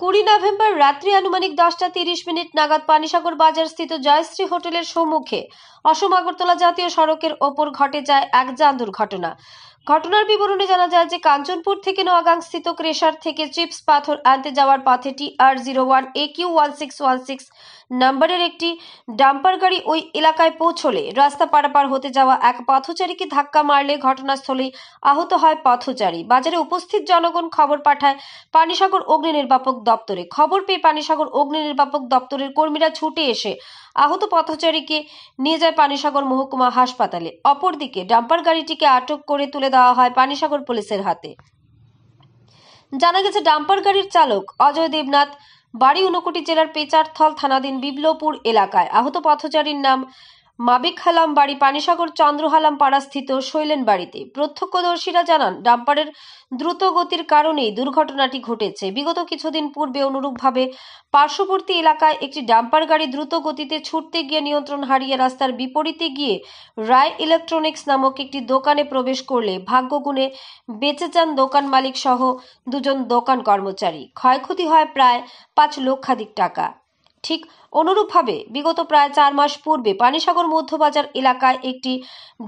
20 November রাত্রি আনুমানিক 10:30 নাগাদ পানিসাগর বাজার স্থিত জয়শ্রী হোটেলের সম্মুখে অসম আগরতলা জাতীয় সড়কের ওপর ঘটে যায় এক যান দুর্ঘটনা। ঘটনার বিবরণে জানা যায় যে কাঞ্চনপুর থেকে নোয়াগাং স্থিত ক্রেশার থেকে চিপস পাথর আনতে যাওয়ার পথে TR01AQ1616 নম্বরের একটি ডাম্পার গাড়ি ওই এলাকায় পৌঁছলে রাস্তা পারাপার হতে যাওয়া এক পথচারীকে ধাক্কা মারলে ঘটনাস্থলেই আহত হয় পথচারী। বাজারে উপস্থিত জনগণ খবর পাঠায় পানিসাগর অগ্নি নির্বাপক দপ্তরে। খবর পেয়ে পানিসাগর অগ্নি নির্বাপক দপ্তরের কর্মীরা ছুটে এসে আহত পথচারীকে নিয়ে যায় পানিসাগর মহকুমা হাসপাতালে। অপরদিকে ডাম্পার গাড়িটিকে আটক করে তুলে দেওয়া হয় পানিসাগর পুলিশের হাতে। জানা গেছে ডাম্পার গাড়ির চালক অজয় দেবনাথ, বাড়ি ঊনকোটি জেলার পেচারথল থানাধীন বিপ্লবপুর এলাকায়। আহত পথচারীর নাম মাবিক হালাম, বাড়ি পানিসাগর চন্দ্রহালাম পাড়াস্থিত শৈলেন বাড়িতে। প্রত্যক্ষদর্শীরা জানান ডাম্পারের দ্রুত গতির কারণেই দুর্ঘটনাটি ঘটেছে। বিগত কিছুদিন পূর্বে অনুরূপভাবে পার্শ্ববর্তী এলাকায় একটি ডাম্পার গাড়ি দ্রুত গতিতে ছুটতে গিয়ে নিয়ন্ত্রণ হারিয়ে রাস্তার বিপরীতে গিয়ে রায় ইলেকট্রনিক্স নামক একটি দোকানে প্রবেশ করলে ভাগ্যগুণে বেঁচে যান দোকান মালিক সহ দুজন দোকান কর্মচারী। ক্ষয়ক্ষতি হয় প্রায় 5 লক্ষাধিক টাকা। ঠিক অনুরূপভাবে বিগত প্রায় 4 মাস পূর্বে পানিসাগর মধ্যবাজার এলাকায় একটি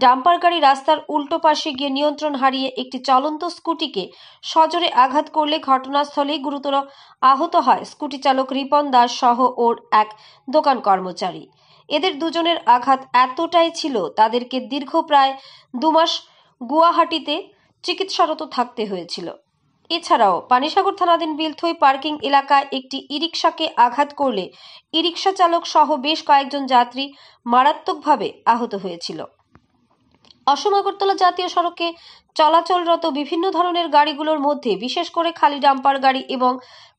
ডাম্পার গাড়ি রাস্তার উল্টো পাশে গিয়ে নিয়ন্ত্রণ হারিয়ে একটি চলন্ত স্কুটিকে সজোরে আঘাত করলে ঘটনাস্থলেই গুরুতর আহত হয় স্কুটি চালক রিপন দাস সহ ওর এক দোকান কর্মচারী। এদের দুজনের আঘাত এতটাই ছিল তাদেরকে দীর্ঘ প্রায় 2 মাস গুয়াহাটিতে চিকিৎসারত থাকতে হয়েছিল। এছাড়াও পানিসাগর থানাধীন বিলথই পার্কিং এলাকায় একটি ই-রিকশাকে আঘাত করলে ই-রিকশা চালক সহ বেশ কয়েকজন যাত্রী মারাত্মকভাবে আহত হয়েছিল। অসম আগরতলা জাতীয় সড়কে চলাচলরত বিভিন্ন ধরনের গাড়িগুলোর মধ্যে বিশেষ করে খালি ডাম্পার গাড়ি এবং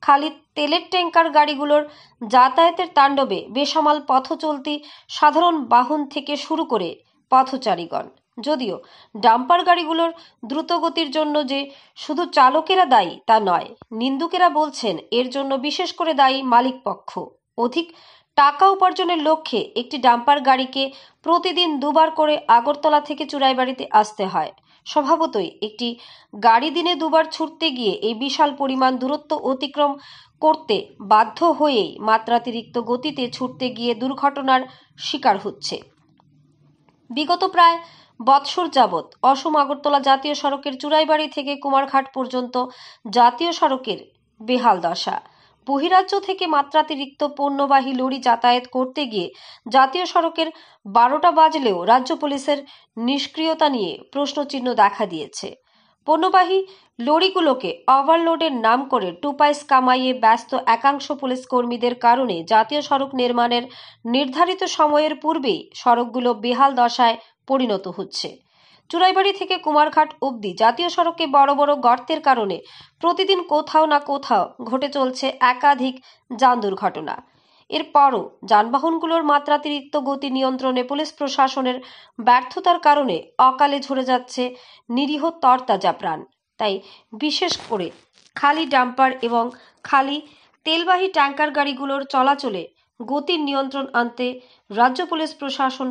খালি তেলের ট্যাঙ্কার গাড়িগুলোর যাতায়াতের তাণ্ডবে বেসামাল পথ চলতি সাধারণ বাহন থেকে শুরু করে পথচারীগণ। যদিও ডাম্পার গাড়িগুলোর দ্রুতগতির জন্য যে শুধু চালকেরা দায়ী তা নয়, নিন্দুকেরা বলছেন এর জন্য বিশেষ করে দায়ী মালিক পক্ষ। অধিক টাকা উপার্জনের লক্ষ্যে একটি ডাম্পার গাড়িকে প্রতিদিন 2 বার করে আগরতলা থেকে চুরাইবাড়িতে আসতে হয়। স্বভাবতই একটি গাড়ি দিনে 2 বার ছুটতে গিয়ে এই বিশাল পরিমাণ দূরত্ব অতিক্রম করতে বাধ্য হয়েই মাত্রাতিরিক্ত গতিতে ছুটতে গিয়ে দুর্ঘটনার শিকার হচ্ছে। বিগত প্রায় বৎসর যাবৎ অসম আগরতলা জাতীয় সড়কের চুরাইবাড়ি থেকে কুমারঘাট পর্যন্ত জাতীয় সড়কের বেহাল দশা। বহিরাজ্য থেকে মাত্রাতিরিক্ত পণ্যবাহী লরি যাতায়াত করতে গিয়ে জাতীয় সড়কের 12টা বাজলেও রাজ্য পুলিশের নিষ্ক্রিয়তা নিয়ে প্রশ্নচিহ্ন দেখা দিয়েছে। পণ্যবাহী লরিগুলোকে ওভারলোডের নাম করে 2 পয়সা কামাইয়ে ব্যস্ত একাংশ পুলিশ কর্মীদের কারণে জাতীয় সড়ক নির্মাণের নির্ধারিত সময়ের পূর্বেই সড়কগুলো বেহাল দশায় পরিণত হচ্ছে। চুরাইবাড়ি থেকে কুমারঘাট অবধি জাতীয় সড়কে বড় বড় গর্তের কারণে প্রতিদিন কোথাও না কোথাও ঘটে চলছে একাধিক যান দুর্ঘটনা। এরপরও যানবাহনগুলোর মাত্রাতিরিক্ত গতি নিয়ন্ত্রণে পুলিশ প্রশাসনের ব্যর্থতার কারণে অকালে ঝরে যাচ্ছে নিরীহ তরতাজা প্রাণ। তাই বিশেষ করে খালি ডাম্পার এবং খালি তেলবাহী ট্যাঙ্কার গাড়িগুলোর চলাচলে গতির নিয়ন্ত্রণ আনতে রাজ্য পুলিশ প্রশাসন